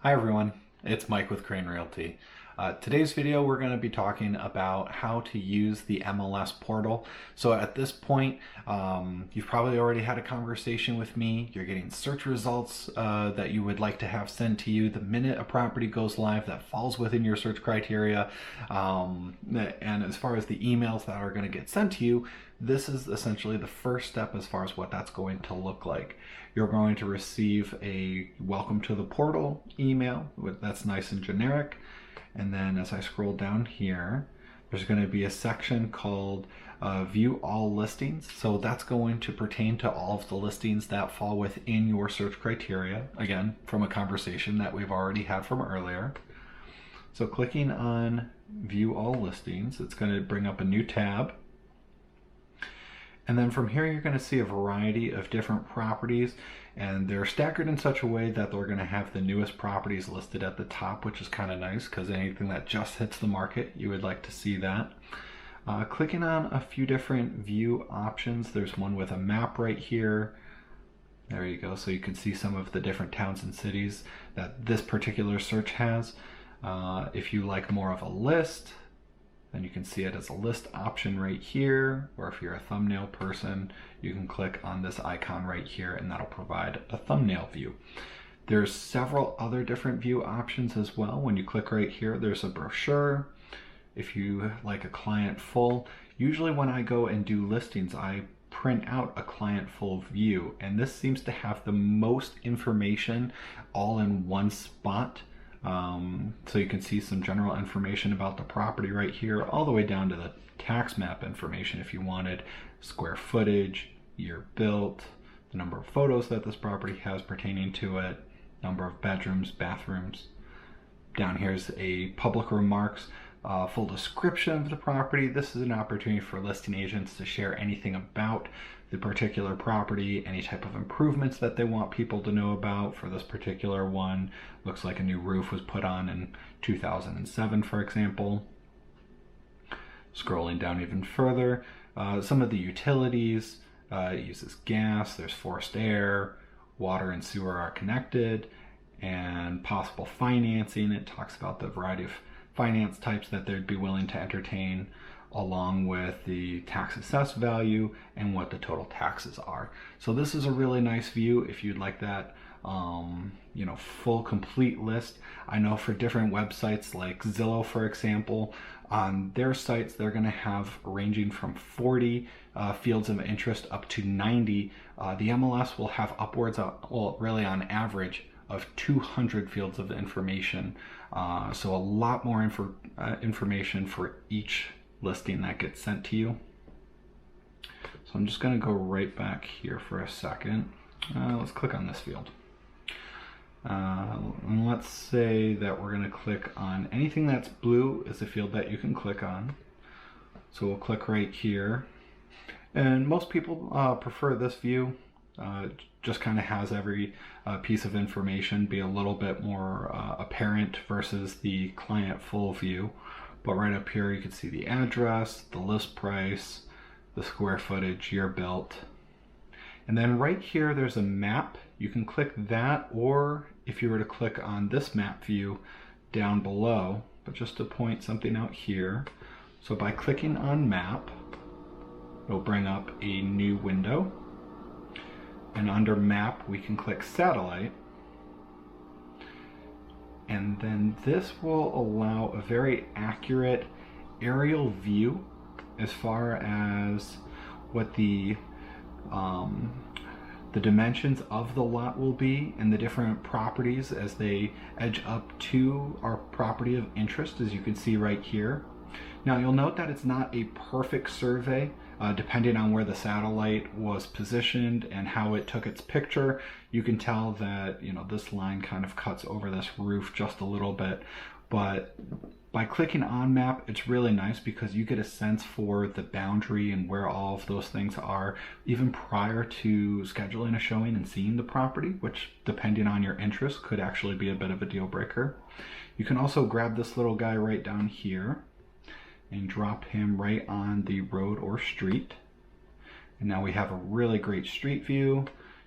Hi everyone, it's Mike with Crane Realty. Today's video we're going to be talking about how to use the MLS portal. So at this point, you've probably already had a conversation with me. You're getting search results that you would like to have sent to you the minute a property goes live that falls within your search criteria. And as far as the emails that are going to get sent to you, this is essentially the first step as far as what that's going to look like. You're going to receive a welcome to the portal email that's nice and generic. And then as I scroll down here, there's going to be a section called view all listings. So that's going to pertain to all of the listings that fall within your search criteria. Again, from a conversation that we've already had from earlier. So clicking on view all listings, it's going to bring up a new tab. And then from here, you're going to see a variety of different properties, and they're staggered in such a way that they're going to have the newest properties listed at the top, which is kind of nice because anything that just hits the market, you would like to see that. Clicking on a few different view options, there's one with a map right here. There you go. So you can see some of the different towns and cities that this particular search has. If you like more of a list, then you can see it as a list option right here, or if you're a thumbnail person, you can click on this icon right here and that'll provide a thumbnail view. There's several other different view options as well. When you click right here, there's a brochure. If you like a client full, usually when I go and do listings, I print out a client full view, and this seems to have the most information all in one spot. So you can see some general information about the property right here, all the way down to the tax map information if you wanted square footage, year built, the number of photos that this property has pertaining to it, number of bedrooms, bathrooms. Down here is a public remarks, full description of the property. This is an opportunity for listing agents to share anything about the particular property, any type of improvements that they want people to know about. For this particular one, looks like a new roof was put on in 2007, for example. Scrolling down even further, some of the utilities, it uses gas, there's forced air, water and sewer are connected, and possible financing. It talks about the variety of finance types that they'd be willing to entertain, along with the tax assessed value and what the total taxes are. So this is a really nice view if you'd like that full complete list. I know for different websites like Zillow, for example, on their sites they're going to have ranging from 40 fields of interest up to 90. The MLS will have upwards of, well, really on average, of 200 fields of information. So a lot more information for each listing that gets sent to you. So I'm just going to go right back here for a second. Let's click on this field. And let's say that we're going to click on anything that's blue is a field that you can click on. So we'll click right here. And most people prefer this view. Just kind of has every piece of information be a little bit more apparent versus the client full view. But right up here you can see the address, the list price, the square footage, year built. And then right here there's a map. You can click that, or if you were to click on this map view down below, but just to point something out here. So by clicking on map, it'll bring up a new window. And under map, we can click satellite. And then this will allow a very accurate aerial view as far as what the dimensions of the lot will be and the different properties as they edge up to our property of interest, as you can see right here. Now you'll note that it's not a perfect survey. Depending on where the satellite was positioned and how it took its picture, you can tell that this line kind of cuts over this roof just a little bit. But by clicking on map, it's really nice because you get a sense for the boundary and where all of those things are even prior to scheduling a showing and seeing the property, which depending on your interest could actually be a bit of a deal breaker. You can also grab this little guy right down here and drop him right on the road or street. And now we have a really great street view.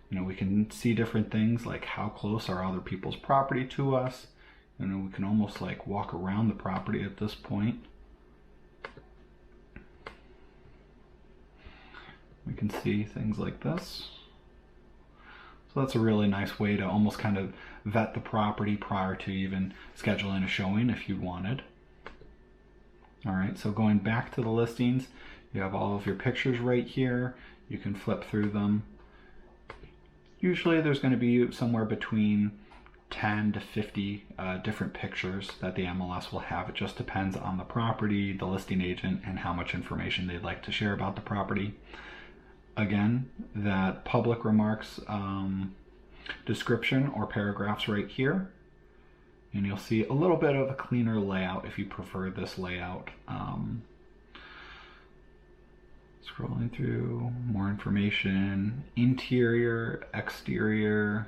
We can see different things like how close are other people's property to us. We can almost like walk around the property at this point. We can see things like this. So that's a really nice way to almost kind of vet the property prior to even scheduling a showing if you wanted. All right, so going back to the listings, you have all of your pictures right here. You can flip through them. Usually there's going to be somewhere between 10 to 50 different pictures that the MLS will have. It just depends on the property, the listing agent, and how much information they'd like to share about the property. Again, that public remarks description or paragraphs right here. And you'll see a little bit of a cleaner layout if you prefer this layout. Scrolling through, more information, interior, exterior,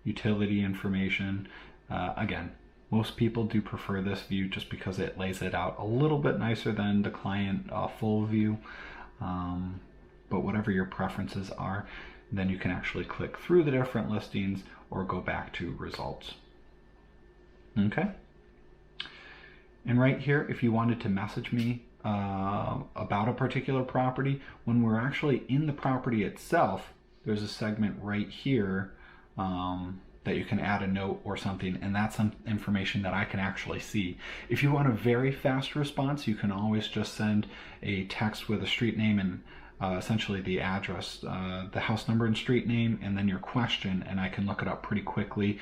utility information. Again, most people do prefer this view just because it lays it out a little bit nicer than the client full view. But whatever your preferences are, then you can actually click through the different listings or go back to results. Okay. And right here, if you wanted to message me about a particular property, when we're actually in the property itself, there's a segment right here that you can add a note or something, and that's some information that I can actually see. If you want a very fast response, you can always just send a text with a street name and essentially the address, the house number and street name, and then your question, and I can look it up pretty quickly.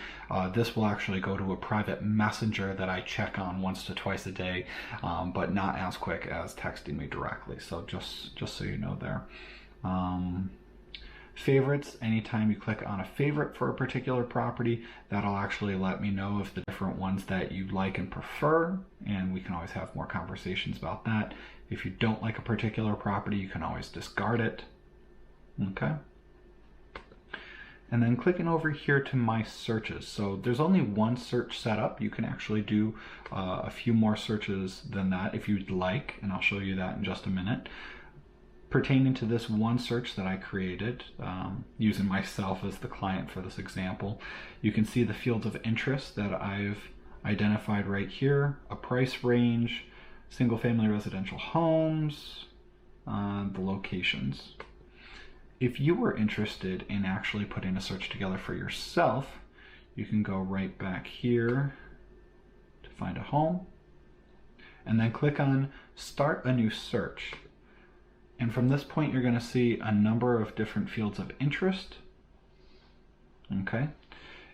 This will actually go to a private messenger that I check on once to twice a day, but not as quick as texting me directly. So just so you know there. Favorites, anytime you click on a favorite for a particular property, that'll actually let me know of the different ones that you like and prefer, and we can always have more conversations about that. If you don't like a particular property, you can always discard it. Okay. And then clicking over here to my searches. So there's only one search set up. You can actually do a few more searches than that if you'd like, and I'll show you that in just a minute. Pertaining to this one search that I created, using myself as the client for this example, you can see the fields of interest that I've identified right here, a price range, single-family residential homes, the locations. If you were interested in actually putting a search together for yourself, you can go right back here to find a home, and then click on Start a New Search. And from this point, you're going to see a number of different fields of interest. Okay.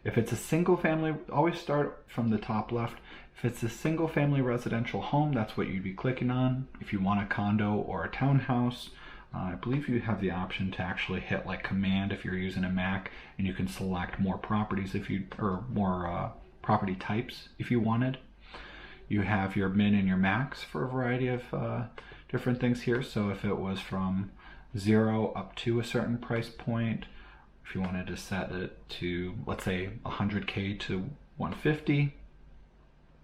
If it's a single family, always start from the top left. If it's a single family residential home, that's what you'd be clicking on. If you want a condo or a townhouse, I believe you have the option to actually hit like Command if you're using a Mac, and you can select more properties or more property types if you wanted. You have your min and your max for a variety of different things here. So if it was from 0 up to a certain price point, if you wanted to set it to, let's say, 100K to 150,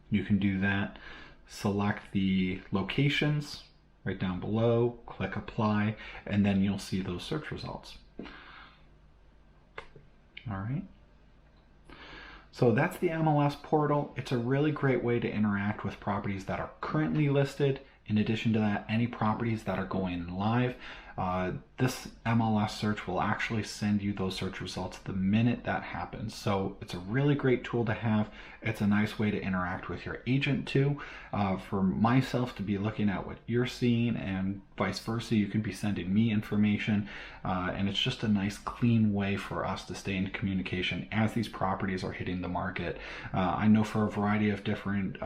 you can do that. Select the locations right down below, click apply, and then you'll see those search results. All right. So that's the MLS portal. It's a really great way to interact with properties that are currently listed. In addition to that, any properties that are going live, this MLS search will actually send you those search results the minute that happens. So it's a really great tool to have. It's a nice way to interact with your agent too. For myself to be looking at what you're seeing and vice versa, you can be sending me information. And it's just a nice clean way for us to stay in communication as these properties are hitting the market. I know for a variety of different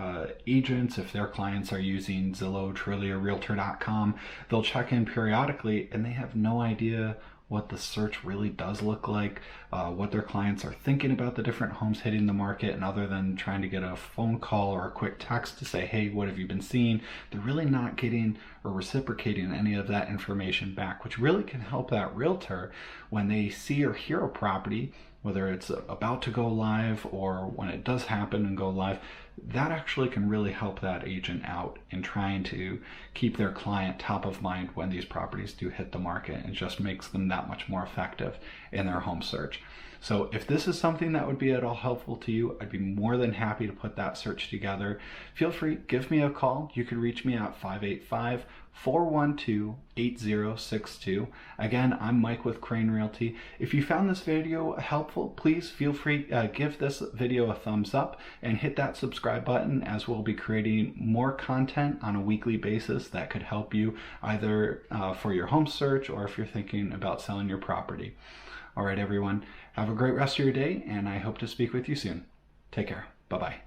agents, if their clients are using Zillow, Trillia, Realtor.com, they'll check in periodically and they have no idea what the search really does look like, what their clients are thinking about the different homes hitting the market, and other than trying to get a phone call or a quick text to say, hey, what have you been seeing, they're really not getting or reciprocating any of that information back, which really can help that realtor when they see or hear a property, whether it's about to go live or when it does happen and go live, that actually can really help that agent out in trying to keep their client top of mind when these properties do hit the market, and just makes them that much more effective in their home search. So if this is something that would be at all helpful to you, I'd be more than happy to put that search together. Feel free, give me a call. You can reach me at 585-412-8062. Again, I'm Mike with Crane Realty. If you found this video helpful, please feel free, give this video a thumbs up and hit that subscribe button, as we'll be creating more content on a weekly basis that could help you either for your home search or if you're thinking about selling your property. All right, everyone, have a great rest of your day, and I hope to speak with you soon. Take care. Bye-bye.